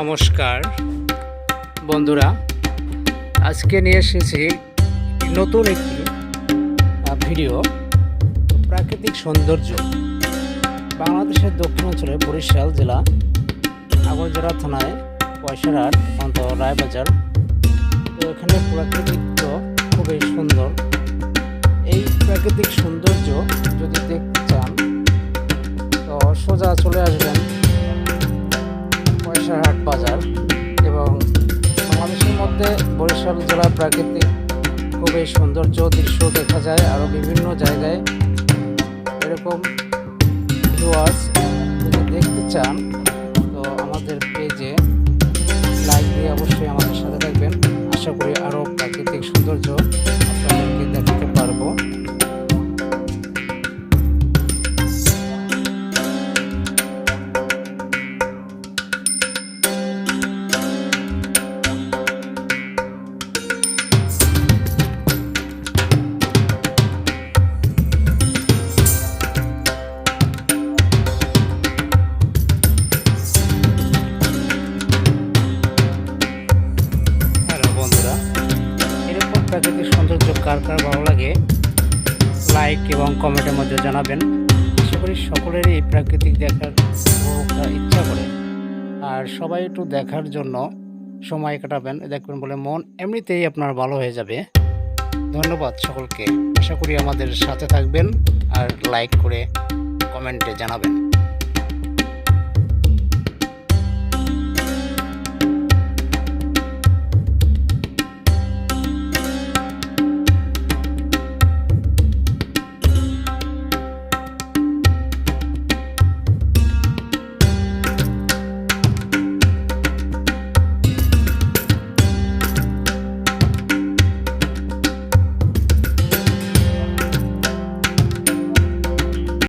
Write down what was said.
নমস্কার বন্ধুরা, আজকে নিয়ে এসেছি নতুন একটি ভিডিও। প্রাকৃতিক সৌন্দর্য বাংলাদেশের দক্ষিণাঞ্চলে বরিশাল জেলা আগরজোড়া থানায় পয়সারহাট অন্তর রায়বাজার। তো এখানে প্রাকৃতিক তো খুবই সুন্দর। এই প্রাকৃতিক সৌন্দর্য যদি দেখতে চান তো সোজা চলে আসবেন পয়সারহাট বাজার। এবং বাংলাদেশের মধ্যে বরিশাল জেলার প্রাকৃতিক খুবই সৌন্দর্য দৃশ্য দেখা যায়। আরও বিভিন্ন জায়গায় এরকম ভিউয়ার্স যদি দেখতে চান তো আমাদের পেজে লাইক দিয়ে অবশ্যই আমাদের সাথে থাকবেন। আশা করি আরও প্রাকৃতিক সৌন্দর্য আপনাদেরকে দেখাতে পারবো। প্রাকৃতিক সৌন্দর্য কার কার ভালো লাগে লাইক এবং কমেন্টের মধ্যে জানাবেন। আশা করি সকলেরই এই প্রাকৃতিক দেখার ইচ্ছা করে, আর সবাই একটু দেখার জন্য সময় কাটাবেন, দেখবেন বলে মন এমনিতেই আপনার ভালো হয়ে যাবে। ধন্যবাদ সকলকে। আশা করি আমাদের সাথে থাকবেন আর লাইক করে কমেন্টে জানাবেন।